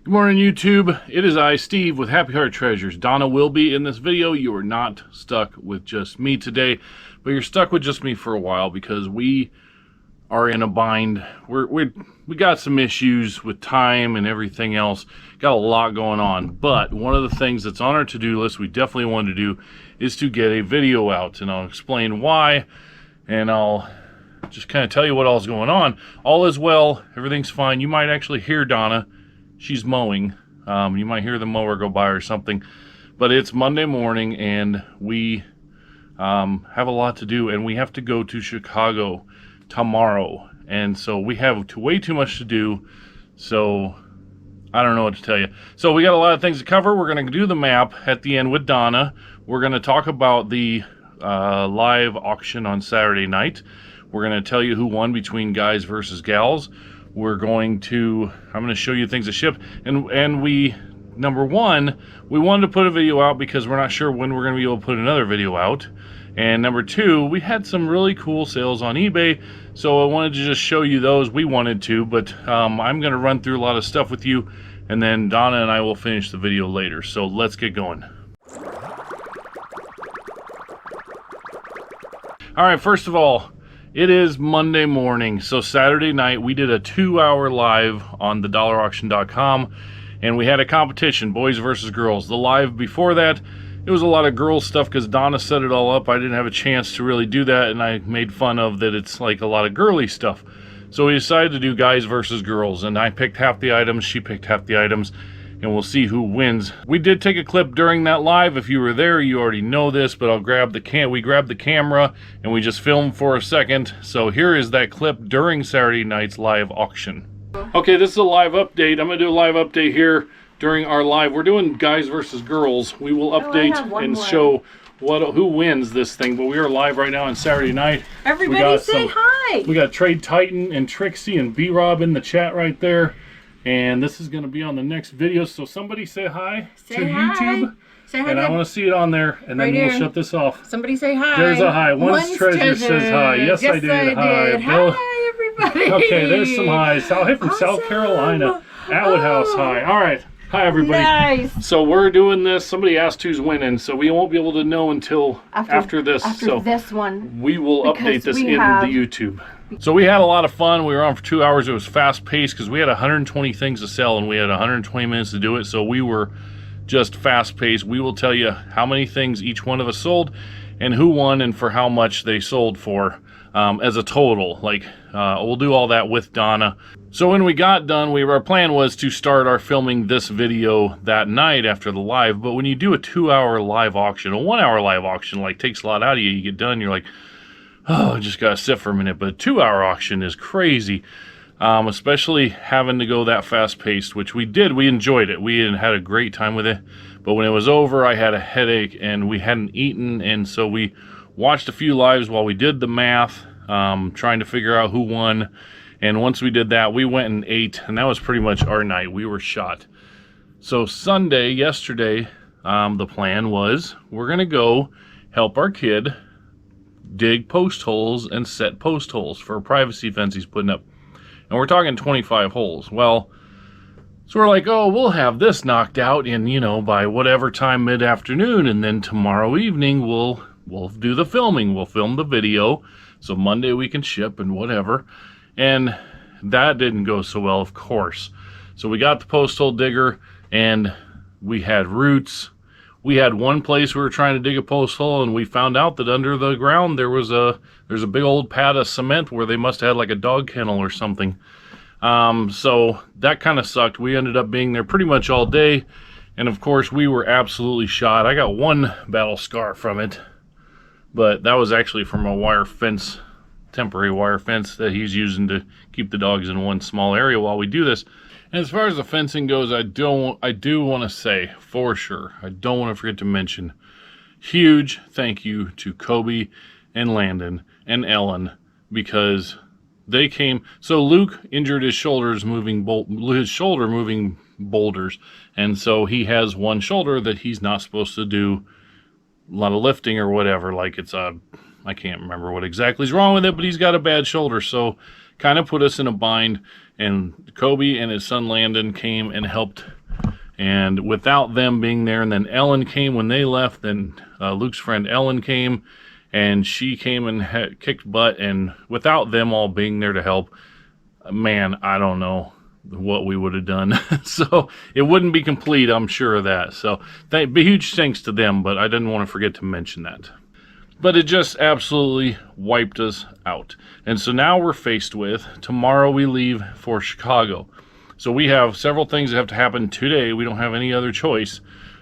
Good morning, YouTube. It is I, Steve, with Happy Heart Treasures. Donna will be in this video. You are not stuck with just me today, but you're stuck with just me for a while because we are in a bind. We got some issues with time and everything else. Got a lot going on, but one of the things that's on our to-do list we definitely want to do is to get a video out, and I'll explain why, and I'll just kind of tell you what all's going on. All is well. Everything's fine. You might actually hear Donna. She's mowing. You might hear the mower go by or something, but it's Monday morning and we have a lot to do, and we have to go to Chicago tomorrow, and so we have way too much to do, so I don't know what to tell you. So we got a lot of things to cover. We're going to do the map at the end with Donna. We're going to talk about the live auction on Saturday night. We're going to tell you who won between guys versus gals. I'm going to show you things to ship, and we, number one, we wanted to put a video out because we're not sure when we're going to be able to put another video out, and number two, we had some really cool sales on eBay, so I wanted to just show you those. We wanted to, but I'm going to run through a lot of stuff with you, and then Donna and I will finish the video later, so let's get going. Alright, first of all, it is Monday morning, so Saturday night we did a 2-hour live on thedollarauction.com, and we had a competition, boys versus girls. The live before that, it was a lot of girls stuff because Donna set it all up. I didn't have a chance to really do that, and I made fun of that it's like a lot of girly stuff. So we decided to do guys versus girls, and I picked half the items, she picked half the items, and we'll see who wins. We did take a clip during that live. If you were there, you already know this, but we grabbed the camera and we just filmed for a second. So here is that clip during Saturday night's live auction. Okay, this is a live update. I'm gonna do a live update here during our live. We're doing guys versus girls. We will update and show who wins this thing, but we are live right now on Saturday night. Everybody say hi. We got Trade Titan and Trixie and B-Rob in the chat right there. And this is going to be on the next video, so somebody say hi to YouTube. Say hi. And I want to see it on there, and then we'll shut this off. Somebody say hi. There's a hi. One's Treasure says hi. Yes, I did. Hi. Hi, everybody. Okay, there's some highs. Hey, from South Carolina. Atwood House, hi. All right. Hi, everybody. Nice. So we're doing this. Somebody asked who's winning, so we won't be able to know until after this. After this one. We will update this in the YouTube. So we had a lot of fun. We were on for 2 hours. It was fast paced because we had 120 things to sell and we had 120 minutes to do it. So we were just fast paced. We will tell you how many things each one of us sold and who won and for how much they sold for as a total. We'll do all that with Donna. So when we got done, our plan was to start our filming this video that night after the live. But when you do a 2-hour live auction, a 1-hour live auction, takes a lot out of you. You get done, you're like, oh, I just gotta sit for a minute. But a 2-hour auction is crazy, especially having to go that fast paced, which we did. We enjoyed it. We had a great time with it. But when it was over, I had a headache and we hadn't eaten, and so we watched a few lives while we did the math, trying to figure out who won. And once we did that, we went and ate, and that was pretty much our night. We were shot. So Sunday, yesterday, the plan was we're gonna go help our kid dig post holes and set post holes for a privacy fence he's putting up. And we're talking 25 holes. Well, so we're like, oh, we'll have this knocked out in, by whatever time mid-afternoon, and then tomorrow evening we'll do the filming. We'll film the video, so Monday we can ship and whatever. And that didn't go so well, of course. So we got the post hole digger, and we had roots. We had one place we were trying to dig a post hole, and we found out that under the ground there's a big old pad of cement where they must have had a dog kennel or something. So that kind of sucked. We ended up being there pretty much all day, and of course we were absolutely shot. I got one battle scar from it, but that was actually from a temporary wire fence that he's using to keep the dogs in one small area while we do this. And as far as the fencing goes, I do want to say, for sure, I don't want to forget to mention, huge thank you to Kobe and Landon and Ellen, because they came. So Luke injured his shoulder moving boulders, and so he has one shoulder that he's not supposed to do a lot of lifting or whatever. I can't remember what exactly is wrong with it, but he's got a bad shoulder, so kind of put us in a bind. and Kobe and his son Landon came and helped. And without them being there, and then Ellen came when they left, then Luke's friend Ellen came, and she came and kicked butt. And without them all being there to help, man, I don't know what we would have done. So it wouldn't be complete, I'm sure of that. So huge thanks to them, but I didn't want to forget to mention that. But it just absolutely wiped us out. And so now we're faced with, tomorrow we leave for Chicago. So we have several things that have to happen today. We don't have any other choice.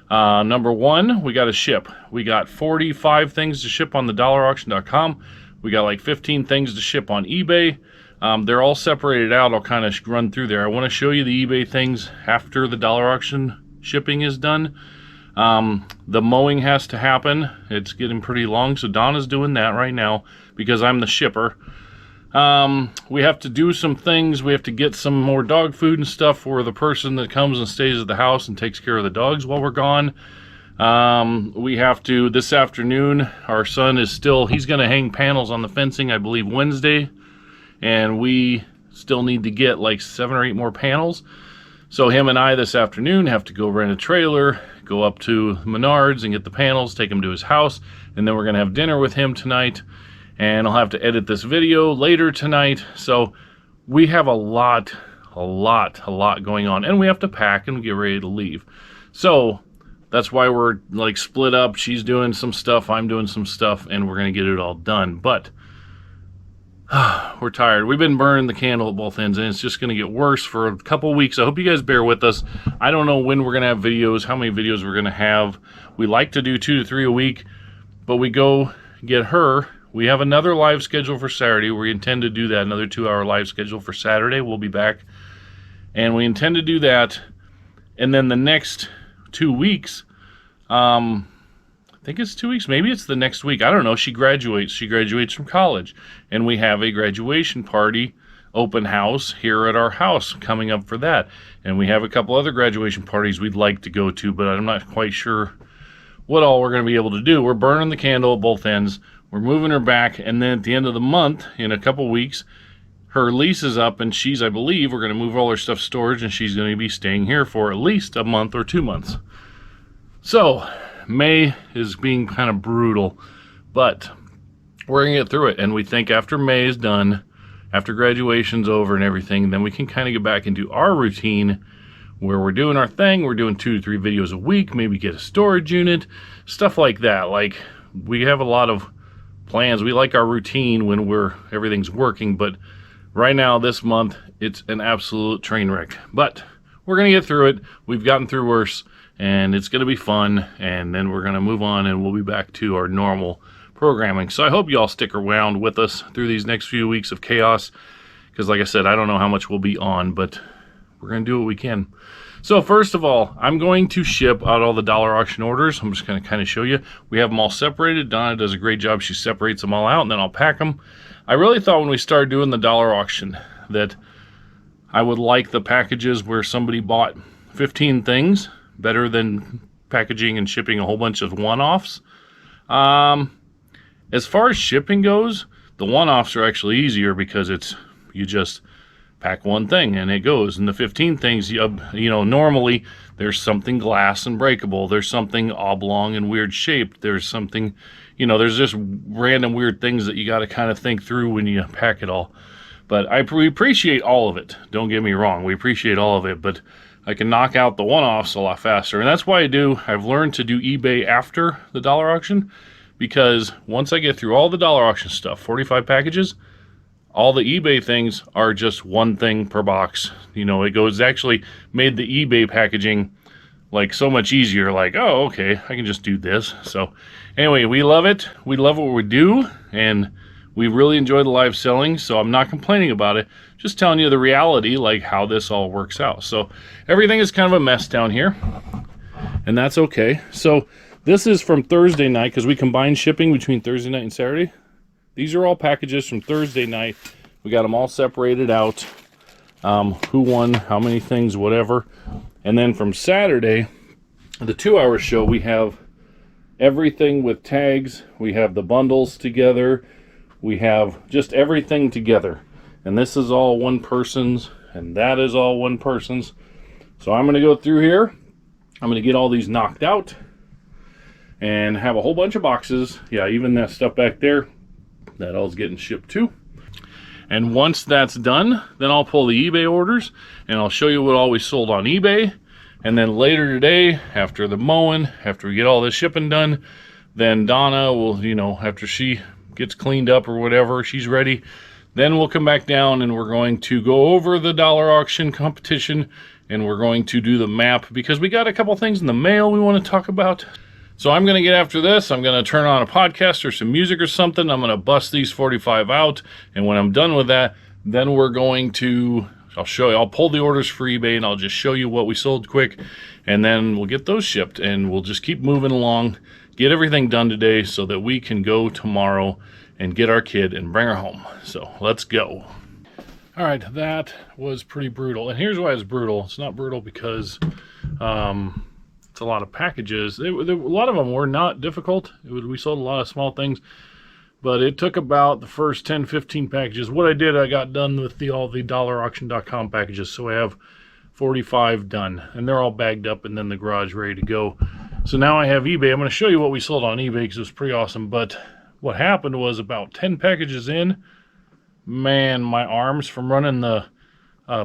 Number one, we got to ship. We got 45 things to ship on the dollarauction.com. We got like 15 things to ship on eBay. They're all separated out. I'll kind of run through there. I want to show you the eBay things after the dollar auction shipping is done. The mowing has to happen. It's getting pretty long, so Donna's doing that right now because I'm the shipper. We have to do some things. We have to get some more dog food and stuff for the person that comes and stays at the house and takes care of the dogs while we're gone. We have to, this afternoon, our son is still, he's going to hang panels on the fencing, I believe, Wednesday. And we still need to get like 7 or 8 more panels. So him and I this afternoon have to go rent a trailer, go up to Menards and get the panels, take him to his house, and then we're going to have dinner with him tonight. And I'll have to edit this video later tonight. So we have a lot going on. And we have to pack and get ready to leave. So that's why we're like split up. She's doing some stuff, I'm doing some stuff, and we're going to get it all done. But we're tired. We've been burning the candle at both ends, and it's just going to get worse for a couple weeks. I hope you guys bear with us. I don't know when we're going to have videos, how many videos we're going to have. We like to do 2 to 3 a week, but we go get her. We have another live schedule for Saturday. We intend to do that, another 2-hour live schedule for Saturday. We'll be back, and we intend to do that. And then the next 2 weeks, I think it's 2 weeks. Maybe it's the next week. I don't know. She graduates. She graduates from college. And we have a graduation party, open house, here at our house coming up for that. And we have a couple other graduation parties we'd like to go to, but I'm not quite sure what all we're going to be able to do. We're burning the candle at both ends. We're moving her back. And then at the end of the month, in a couple weeks, her lease is up. And she's, I believe, we're going to move all her stuff to storage. And she's going to be staying here for at least a month or 2 months. So May is being kind of brutal, but we're going to get through it. And we think after May is done, after graduation's over and everything, then we can kind of get back into our routine where we're doing our thing. We're doing 2 to 3 videos a week, maybe get a storage unit, stuff like that. Like, we have a lot of plans. We like our routine when everything's working, but right now, this month, it's an absolute train wreck. But we're going to get through it. We've gotten through worse. And it's going to be fun, and then we're going to move on, and we'll be back to our normal programming. So I hope you all stick around with us through these next few weeks of chaos, because like I said, I don't know how much we'll be on, but we're going to do what we can. So first of all, I'm going to ship out all the dollar auction orders. I'm just going to kind of show you. We have them all separated. Donna does a great job. She separates them all out, and then I'll pack them. I really thought when we started doing the dollar auction that I would like the packages where somebody bought 15 things, better than packaging and shipping a whole bunch of one-offs. As far as shipping goes, the one-offs are actually easier because you just pack one thing and it goes. And the 15 things, normally there's something glass and breakable. There's something oblong and weird shaped. There's something, there's just random weird things that you got to kind of think through when you pack it all. But we appreciate all of it. Don't get me wrong. We appreciate all of it, but I can knock out the one-offs a lot faster. And that's why I've learned to do eBay after the dollar auction, because once I get through all the dollar auction stuff, 45 packages, all the eBay things are just one thing per box. It actually made the eBay packaging like so much easier. Like, oh, okay, I can just do this. So anyway, we love it. We love what we do, and we really enjoy the live selling, so I'm not complaining about it. Just telling you the reality, like how this all works out. So everything is kind of a mess down here, and that's okay. So this is from Thursday night, because we combined shipping between Thursday night and Saturday. These are all packages from Thursday night. We got them all separated out. Who won, how many things, whatever. And then from Saturday, the 2-hour show, we have everything with tags. We have the bundles together. We have just everything together. And this is all one person's and that is all one person's. So I'm going to go through here. I'm going to get all these knocked out and have a whole bunch of boxes. Yeah, even that stuff back there, that all's getting shipped too. And once that's done, then I'll pull the eBay orders and I'll show you what all we sold on eBay. And then later today, after the mowing, after we get all this shipping done, then Donna will, you know, after she gets cleaned up or whatever, she's ready, then we'll come back down and we're going to go over the dollar auction competition and we're going to do the map because we got a couple things in the mail we want to talk about. So I'm going to get after this. I'm going to turn on a podcast or some music or something. I'm going to bust these 45 out. And when I'm done with that, then we're going to, I'll show you, I'll pull the orders for eBay and I'll just show you what we sold quick. And then we'll get those shipped and we'll just keep moving along, get everything done today so that we can go tomorrow and get our kid and bring her home. So let's go. All right, that was pretty brutal. And here's why it's brutal. It's not brutal because it's a lot of packages. A lot of them were not difficult. We sold a lot of small things. But it took about the first 10, 15 packages. What I did, I got done with all the dollarauction.com packages. So I have 45 done. And they're all bagged up and then the garage ready to go. So now I have eBay. I'm going to show you what we sold on eBay because it was pretty awesome. But what happened was about 10 packages in, man, my arms from running the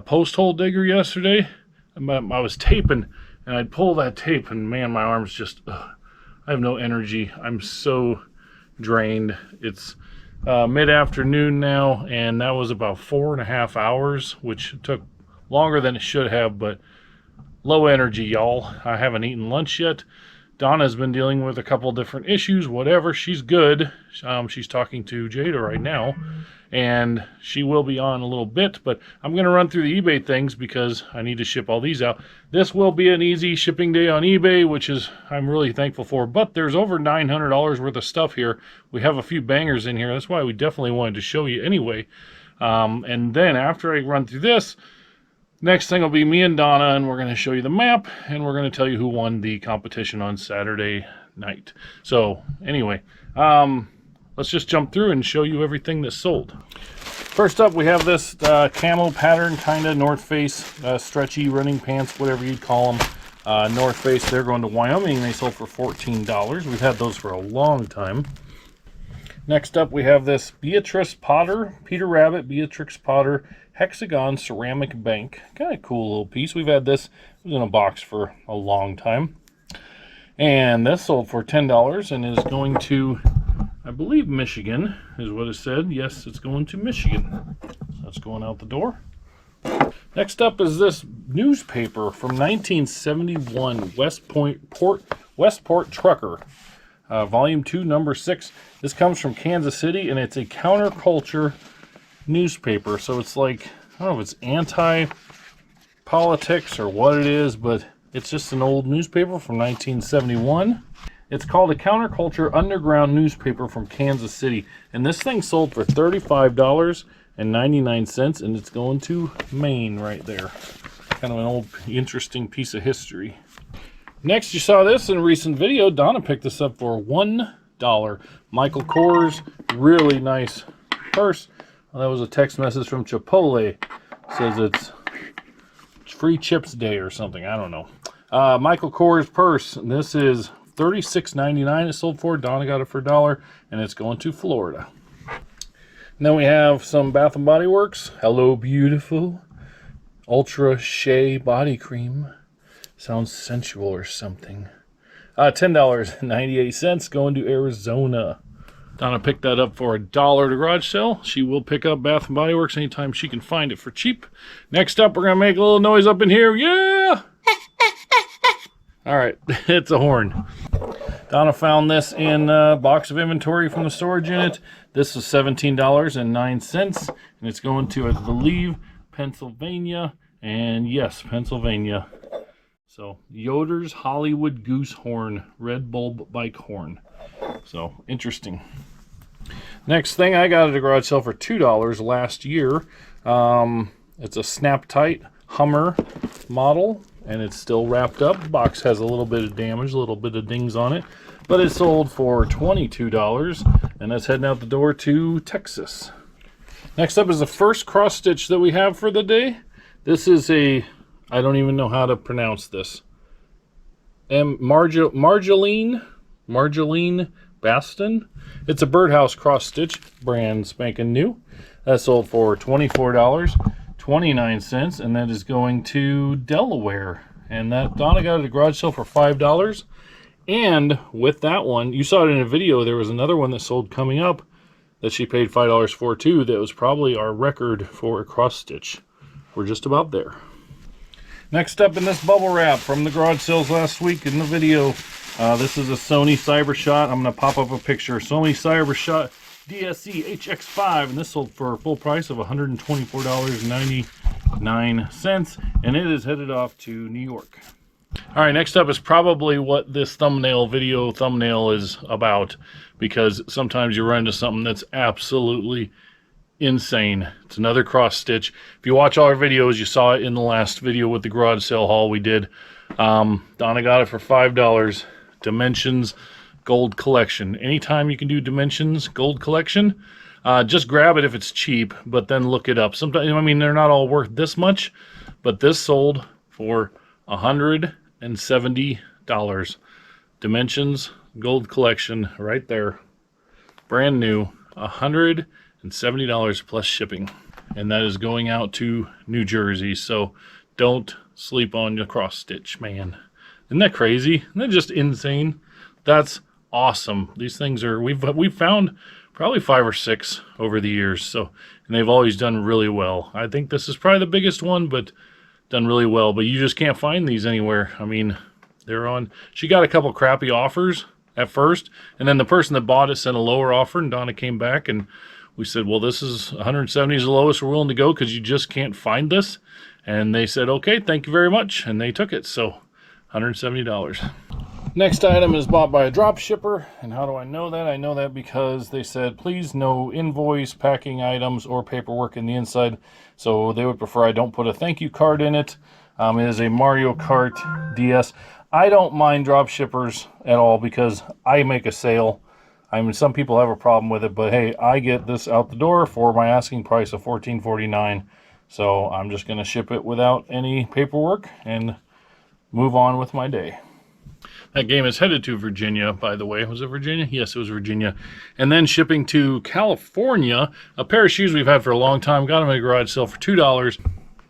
post hole digger yesterday, I was taping and I'd pull that tape and man, my arms just, I have no energy. I'm so drained. It's mid-afternoon now, and that was about 4.5 hours, which took longer than it should have, but low energy, y'all. I haven't eaten lunch yet. Donna's been dealing with a couple different issues, whatever. She's good. She's talking to Jada right now, and she will be on a little bit, but I'm going to run through the eBay things because I need to ship all these out. This will be an easy shipping day on eBay, which is I'm really thankful for, but there's over $900 worth of stuff here. We have a few bangers in here. That's why we definitely wanted to show you anyway. And then after I run through this, next thing will be me and Donna, and we're going to show you the map, and we're going to tell you who won the competition on Saturday night. So anyway, let's just jump through and show you everything that's sold. First up, we have this camo pattern, kind of North Face, stretchy running pants, whatever you'd call them. North Face, they're going to Wyoming. They sold for $14. We've had those for a long time. Next up, we have this Beatrice Potter, Peter Rabbit, Beatrix Potter, Hexagon Ceramic Bank. Kind of cool little piece. We've had this, it was in a box for a long time. And this sold for $10 and is going to, I believe, Michigan is what it said. Yes, it's going to Michigan. That's going out the door. Next up is this newspaper from 1971, Westport Trucker, Volume 2, Number 6. This comes from Kansas City, and it's a counterculture newspaper. So it's like, I don't know if it's anti-politics or what it is, but it's just an old newspaper from 1971. It's called a Counterculture Underground Newspaper from Kansas City. And this thing sold for $35.99, and it's going to Maine right there. Kind of an old, interesting piece of history. Next, you saw this in a recent video. Donna picked this up for $1. Michael Kors, really nice purse. Well, that was a text message from Chipotle. It says it's free chips day or something. I don't know. Michael Kors purse. This is $36.99 it sold for. Donna got it for $1, and it's going to Florida. And then we have some Bath & Body Works. Hello, Beautiful. Ultra Shea Body Cream. Sounds sensual or something. $10.98 going to Arizona. Donna picked that up for $1 at a garage sale. She will pick up Bath & Body Works anytime she can find it for cheap. Next up, we're going to make a little noise up in here. Yeah! All right, it's a horn. Donna found this in a box of inventory from the storage unit. This was $17.09, and it's going to, I believe, Pennsylvania. And yes, Pennsylvania. So, Yoder's Hollywood Goose Horn, red bulb bike horn. So, interesting. Next thing, I got at a garage sale for $2 last year. It's a Snap Tight Hummer model, and it's still wrapped up. The box has a little bit of damage, a little bit of dings on it, but it sold for $22, and that's heading out the door to Texas. Next up is the first cross stitch that we have for the day. This is a, I don't even know how to pronounce this. Marjolaine Baston. It's a birdhouse cross stitch, brand spanking new. That sold for $24.29, and that is going to Delaware. And that Donna got it at a garage sale for $5. And with that one, you saw it in a video, there was another one that sold coming up that she paid $5 for too. That was probably our record for a cross stitch. We're just about there. Next up in this bubble wrap from the garage sales last week in the video, this is a Sony CyberShot. I'm going to pop up a picture. Sony CyberShot DSC HX5, and this sold for a full price of $124.99, and it is headed off to New York. All right, next up is probably what this video thumbnail is about, because sometimes you run into something that's absolutely insane. It's another cross stitch. If you watch all our videos, you saw it in the last video with the garage sale haul we did. Donna got it for $5. Dimensions Gold Collection. Anytime you can do Dimensions Gold Collection, just grab it if it's cheap, but then look it up. Sometimes, I mean, they're not all worth this much, but this sold for $170. Dimensions Gold Collection right there. Brand new. $170 plus shipping. And that is going out to New Jersey. So don't sleep on your cross stitch, man. Isn't that crazy? Isn't that just insane? That's awesome. These things are, we've found probably 5 or 6 over the years. So, and they've always done really well. I think this is probably the biggest one, but done really well. But you just can't find these anywhere. I mean, they're on, she got a couple crappy offers at first, and then the person that bought it sent a lower offer, and Donna came back and we said, well, this is 170 is the lowest we're willing to go because you just can't find this. And they said, okay, thank you very much. And they took it. So $170. Next item is bought by a drop shipper. And how do I know that? I know that because they said, please no invoice, packing items, or paperwork in the inside. So they would prefer I don't put a thank you card in it. It is a Mario Kart DS. I don't mind drop shippers at all because I make a sale. I mean, some people have a problem with it, but hey, I get this out the door for my asking price of $14.49. So I'm just going to ship it without any paperwork and move on with my day. That game is headed to Virginia, by the way. Was it Virginia? Yes, it was Virginia. And then shipping to California, a pair of shoes we've had for a long time. Got them at a garage sale for $2.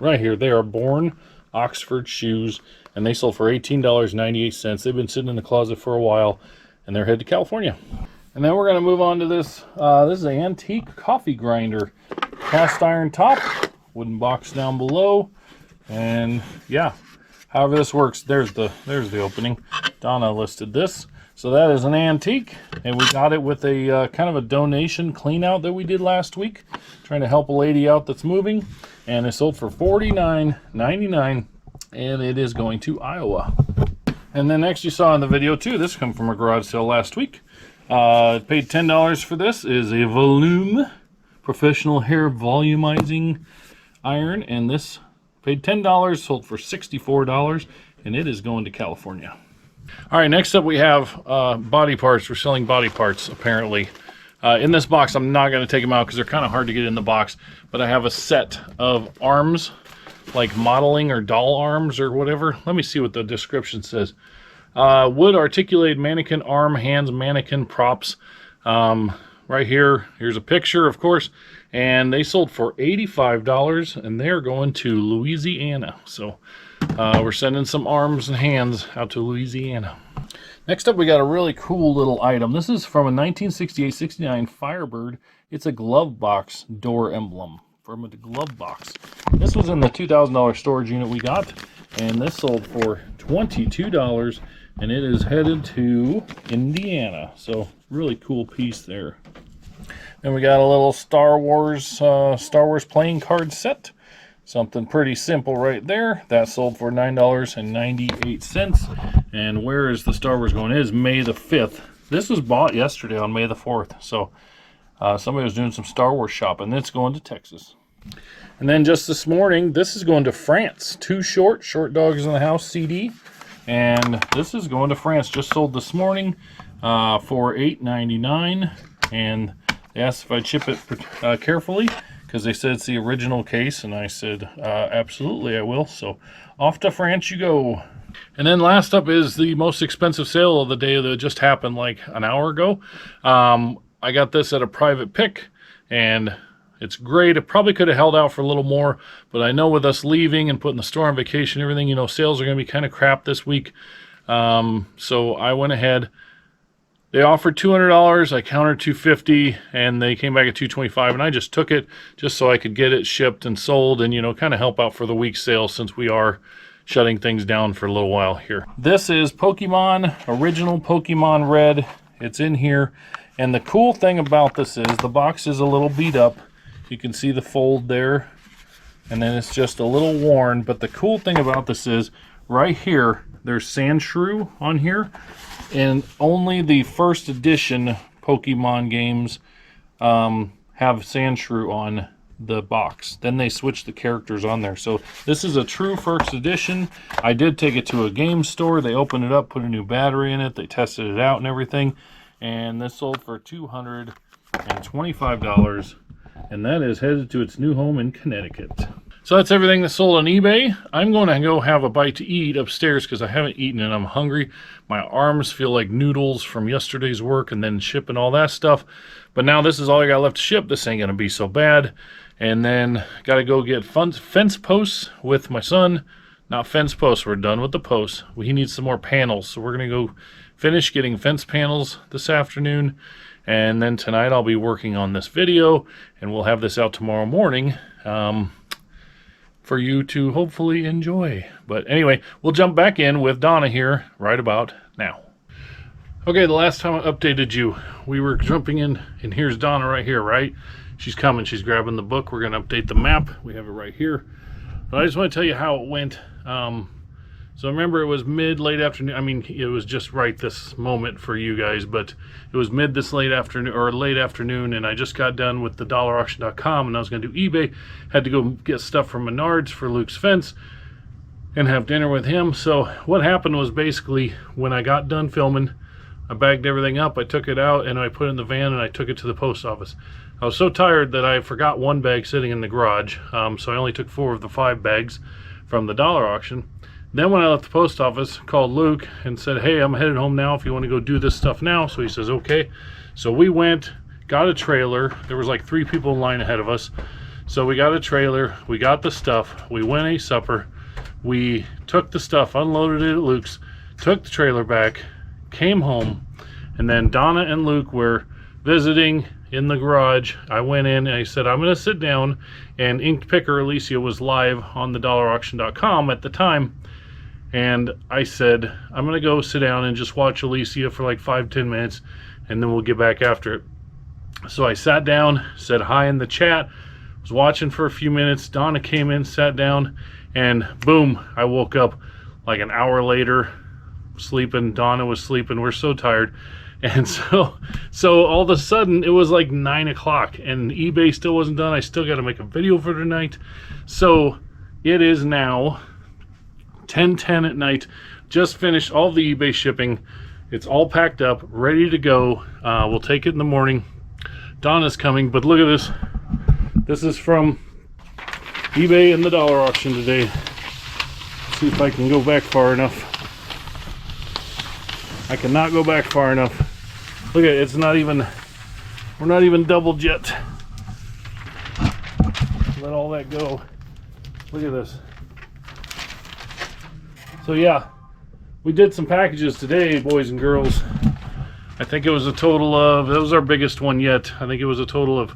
Right here, they are Born Oxford shoes, and they sold for $18.98. They've been sitting in the closet for a while, and they're headed to California. And then we're going to move on to this. This is an antique coffee grinder. Cast iron top, wooden box down below, and yeah, however this works, there's the opening. Donna listed this. So that is an antique, and we got it with a kind of a donation clean out that we did last week, trying to help a lady out that's moving, and it sold for $49.99, and it is going to Iowa. And then next you saw in the video too, this come from a garage sale last week. Paid $10 for this. It is a Volume professional hair volumizing iron, and this paid $10, sold for $64, and it is going to California. All right, next up we have body parts. We're selling body parts apparently. In this box, I'm not going to take them out because they're kind of hard to get in the box, but I have a set of arms, like modeling or doll arms or whatever. Let me see what the description says. Wood articulated mannequin arm, hands, mannequin props. Right here, here's a picture, of course, and they sold for $85, and they're going to Louisiana. So we're sending some arms and hands out to Louisiana. Next up, we got a really cool little item. This is from a 1968-69 Firebird. It's a glove box door emblem from a glove box. This was in the $2,000 storage unit we got, and this sold for $22, and it is headed to Indiana. So really cool piece there. Then we got a little Star Wars playing card set. Something pretty simple right there. That sold for $9.98. And where is the Star Wars going? It is May the 5th. This was bought yesterday on May the 4th. So somebody was doing some Star Wars shopping. It's going to Texas. And then just this morning, this is going to France. Too Short Dogs in the House CD. And this is going to France. Just sold this morning for $8.99. And they asked if I'd ship it carefully, because they said it's the original case, and I said, absolutely, I will. So off to France you go. And then last up is the most expensive sale of the day that just happened like an hour ago. I got this at a private pick, and it's great. It probably could have held out for a little more, but I know with us leaving and putting the store on vacation and everything, you know, sales are going to be kind of crap this week. So I went ahead. They offered $200. I countered $250, and they came back at $225, and I just took it just so I could get it shipped and sold and, you know, kind of help out for the week's sale since we are shutting things down for a little while here. This is Pokemon, original Pokemon Red. It's in here. And the cool thing about this is the box is a little beat up. You can see the fold there. And then it's just a little worn. But the cool thing about this is right here, there's Sandshrew on here. And only the first edition Pokemon games have Sandshrew on the box. Then they switch the characters on there. So this is a true first edition. I did take it to a game store. They opened it up, put a new battery in it. They tested it out and everything. And this sold for $225. And that is headed to its new home in Connecticut. So that's everything that sold on eBay. I'm going to go have a bite to eat upstairs because I haven't eaten and I'm hungry. My arms feel like noodles from yesterday's work and then shipping all that stuff. But now this is all I got left to ship. This ain't going to be so bad. And then got to go get fence posts with my son. Not fence posts. We're done with the posts. He needs some more panels. So we're going to go finish getting fence panels this afternoon. And then tonight I'll be working on this video. And we'll have this out tomorrow morning for you to hopefully enjoy. But anyway, we'll jump back in with Donna here right about now. Okay, the last time I updated you, we were jumping in, and here's Donna right here, right? She's coming. She's grabbing the book. We're going to update the map. We have it right here. But I just want to tell you how it went. So remember, it was late afternoon. I mean, it was just right this moment for you guys, but it was this late afternoon, and I just got done with the dollarauction.com, and I was going to do eBay. Had to go get stuff from Menards for Luke's fence and have dinner with him. So what happened was basically when I got done filming, I bagged everything up, I took it out, and I put it in the van, and I took it to the post office. I was so tired that I forgot one bag sitting in the garage, so I only took 4 of the 5 bags from the dollar auction. Then when I left the post office, called Luke and said, hey, I'm headed home now if you want to go do this stuff now. So he says, okay. So we went, got a trailer. There was like 3 people in line ahead of us. So we got a trailer, we got the stuff, we went ate supper, we took the stuff, unloaded it at Luke's, took the trailer back, came home, and then Donna and Luke were visiting in the garage. I went in and I said, I'm going to sit down, and Inked Picker Alicia was live on the dollarauction.com at the time, and I said, I'm going to go sit down and just watch Alicia for like 5-10 minutes, and then we'll get back after it. So I sat down, said hi in the chat, was watching for a few minutes. Donna came in, sat down, and boom, I woke up like an hour later, sleeping. Donna was sleeping. We're so tired. And so all of a sudden it was like 9 o'clock and eBay still wasn't done. I still got to make a video for tonight. So it is now 10:10 at night. Just finished all the eBay shipping. It's all packed up, ready to go. We'll take it in the morning. Donna's coming, but look at this. This is from eBay and the dollar auction today. Let's see if I can go back far enough. I cannot go back far enough. Look at it, it's not even, we're not even doubled yet. Let all that go. Look at this. So yeah, we did some packages today, boys and girls. I think it was a total of, that was our biggest one yet. I think it was a total of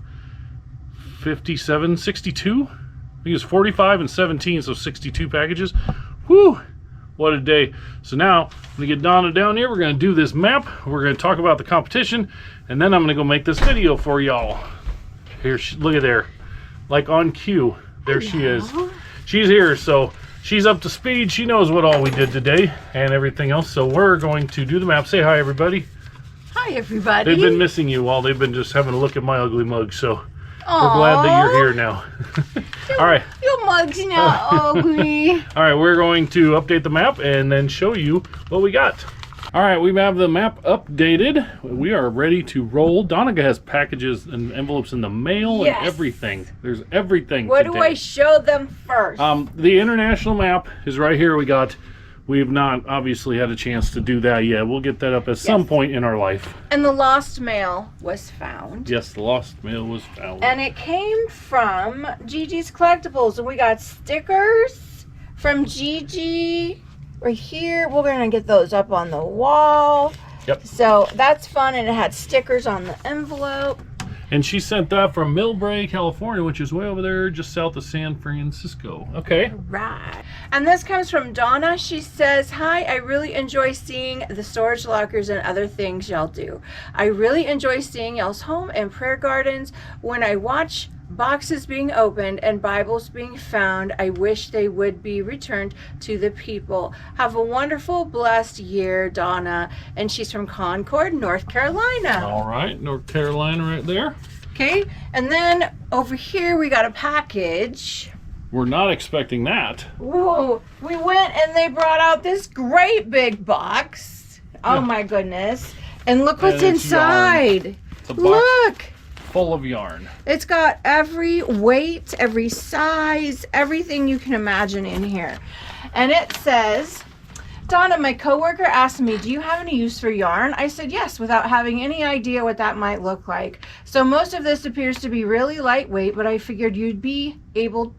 57, 62? I think it was 45 and 17, so 62 packages. Whew! What a day. So now, I'm going to get Donna down here. We're going to do this map. We're going to talk about the competition. And then I'm going to go make this video for y'all. Here, look at there. Like on cue. There she is. She's here, so she's up to speed. She knows what all we did today and everything else. So we're going to do the map. Say hi, everybody. Hi, everybody. They've been missing you while they've been just having a look at my ugly mug. So we're glad that you're here now. All right. Your mug's not ugly. All right, we're going to update the map and then show you what we got. All right, we have the map updated. We are ready to roll. Donica has packages and envelopes in the mail and everything. There's everything What today. do I show them first? The international map is right here. We've not obviously had a chance to do that yet. We'll get that up at some point in our life. And the lost mail was found. Yes, the lost mail was found. And it came from Gigi's Collectibles. And we got stickers from Gigi right here. We're going to get those up on the wall. Yep. So that's fun. And it had stickers on the envelope. And she sent that from Millbrae, California, which is way over there just south of San Francisco. Okay. Right. And this comes from Donna. She says, hi, I really enjoy seeing the storage lockers and other things y'all do. I really enjoy seeing y'all's home and prayer gardens. When I watch boxes being opened and Bibles being found, I wish they would be returned to the people. Have a wonderful, blessed year, Donna. And she's from Concord, North Carolina. All right, North Carolina right there. Okay, and then over here we got a package. We're not expecting that. Whoa, we went and they brought out this great big box. Oh my goodness. And look what's inside. Yarn. It's a box Look. full of yarn. It's got every weight, every size, everything you can imagine in here. And it says, Donna, my coworker asked me, do you have any use for yarn? I said yes, without having any idea what that might look like. So most of this appears to be really lightweight, but I figured you'd be able.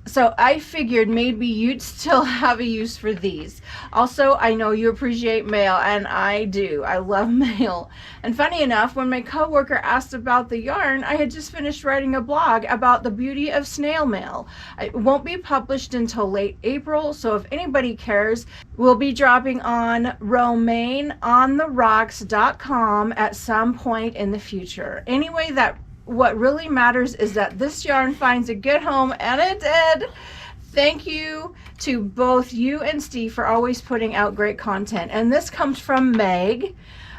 So I figured maybe you'd still have a use for these. Also, I know you appreciate mail, and I do. I love mail. And funny enough, when my coworker asked about the yarn, I had just finished writing a blog about the beauty of snail mail. It won't be published until late April, so if anybody cares, we'll be dropping on RomaineOnTheRocks.com at some point in the future. Anyway, what really matters is that this yarn finds a good home, and it did. Thank you to both you and Steve for always putting out great content. And this comes from Meg,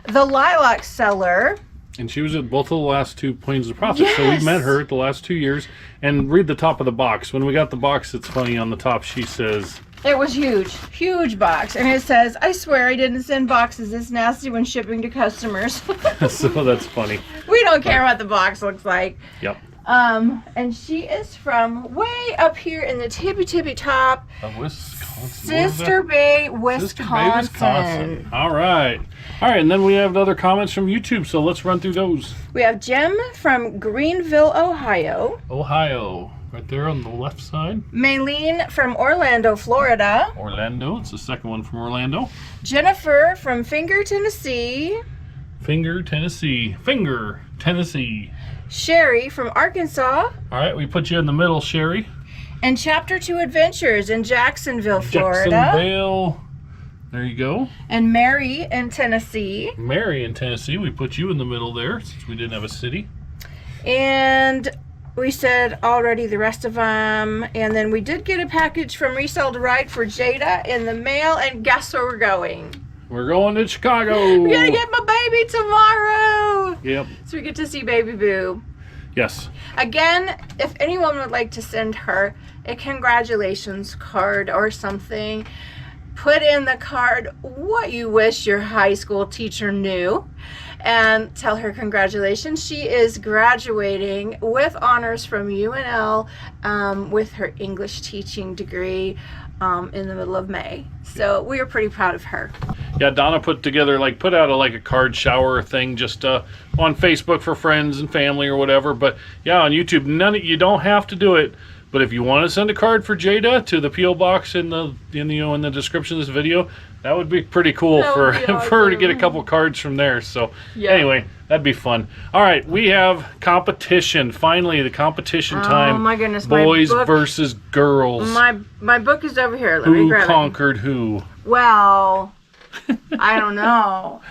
the lilac seller. And she was at both of the last two Plains of Profit. Yes. So we met her the last 2 years. And read the top of the box. When we got the box, it's funny, on the top she says, it was huge box. And it says, I swear I didn't send boxes this nasty when shipping to customers. So that's funny. We don't care what the box looks like. Yep. And she is from way up here in the tippy top. Wisconsin. Sister Bay, Wisconsin. All right. And then we have other comments from YouTube, so let's run through those. We have Jim from Greenville, Ohio. Right there on the left side. Maylene from Orlando, Florida. It's the second one from Orlando. Jennifer from Finger, Tennessee. Finger, Tennessee. Sherry from Arkansas. All right, we put you in the middle, Sherry. And Chapter 2 Adventures in Jacksonville, Florida. Jacksonville. There you go. And Mary in Tennessee. We put you in the middle there since we didn't have a city. And we said already the rest of them. And then we did get a package from Resell to Ride for Jada in the mail. And guess where we're going? We're going to Chicago. We're going to get my baby tomorrow. Yep. So we get to see Baby Boo. Yes. Again, if anyone would like to send her a congratulations card or something, put in the card what you wish your high school teacher knew and tell her congratulations. She is graduating with honors from UNL with her English teaching degree in the middle of May. So we are pretty proud of her. Yeah, Donna put out a card shower thing just on Facebook for friends and family or whatever. But yeah, on YouTube, you don't have to do it. But if you want to send a card for Jada to the P.O. box in the description of this video, that would be pretty cool for her to get a couple cards from there. So anyway, that'd be fun. All right, we have competition. Finally, the competition time. Oh my goodness, boys versus girls. My book is over here. Let me grab it. Who conquered who? Well, I don't know.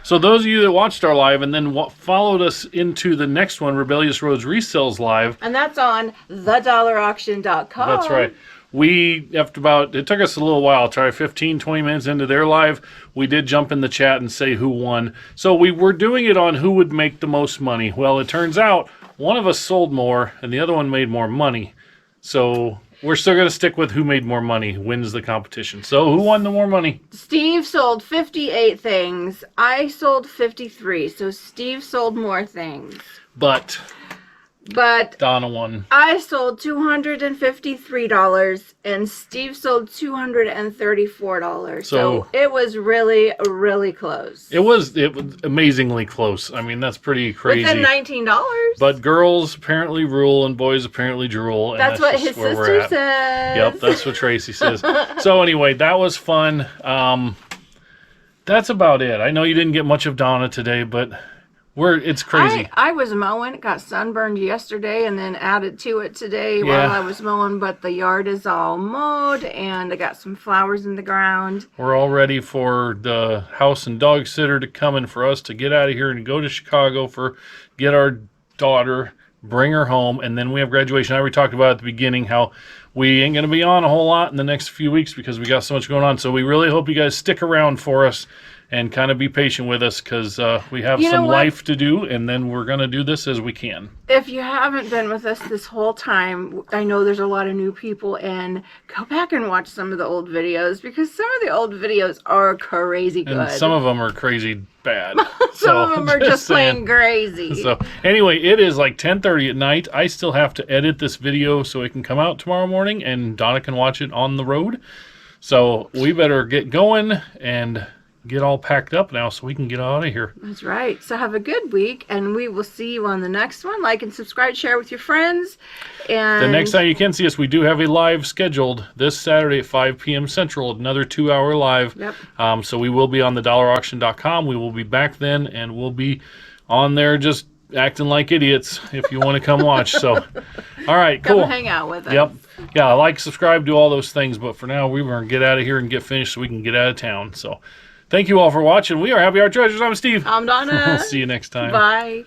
So those of you that watched our live and then followed us into the next one, Rebellious Roads Resells Live. And that's on thedollarauction.com. That's right. It took us a little while, try 15, 20 minutes into their live. We did jump in the chat and say who won. So we were doing it on who would make the most money. Well, it turns out one of us sold more and the other one made more money. So we're still going to stick with who made more money wins the competition. So who won the more money? Steve sold 58 things. I sold 53. So Steve sold more things. But Donna won. I sold $253 and Steve sold $234. So it was really, really close. It was amazingly close. I mean, that's pretty crazy. Within $19. But girls apparently rule and boys apparently drool. And that's what his sister says. Yep, that's what Tracy says. So anyway, that was fun. That's about it. I know you didn't get much of Donna today, but it's crazy. I was mowing. It got sunburned yesterday and then added to it today while I was mowing. But the yard is all mowed and I got some flowers in the ground. We're all ready for the house and dog sitter to come in for us to get out of here and go to Chicago get our daughter, bring her home, and then we have graduation. I already talked about at the beginning how we ain't going to be on a whole lot in the next few weeks because we got so much going on. So we really hope you guys stick around for us and kind of be patient with us because we have some life to do, and then we're going to do this as we can. If you haven't been with us this whole time, I know there's a lot of new people, and go back and watch some of the old videos because some of the old videos are crazy good. And some of them are crazy bad. Some of them are just plain crazy. So anyway, it is like 10:30 at night. I still have to edit this video so it can come out tomorrow morning, and Donna can watch it on the road. So we better get going and get all packed up now so we can get out of here. That's right. So have a good week, and we will see you on the next one. Like and subscribe, share with your friends. And the next time you can see us, we do have a live scheduled this Saturday at 5 p.m. Central, another 2-hour live. Yep. So we will be on thedollarauction.com. We will be back then, and we'll be on there just acting like idiots if you want to come watch. So, all right, cool. Come hang out with us. Yep. Yeah, like, subscribe, do all those things. But for now, we're going to get out of here and get finished so we can get out of town. So, thank you all for watching. We are Happy Art Treasures. I'm Steve. I'm Donna. We'll see you next time. Bye.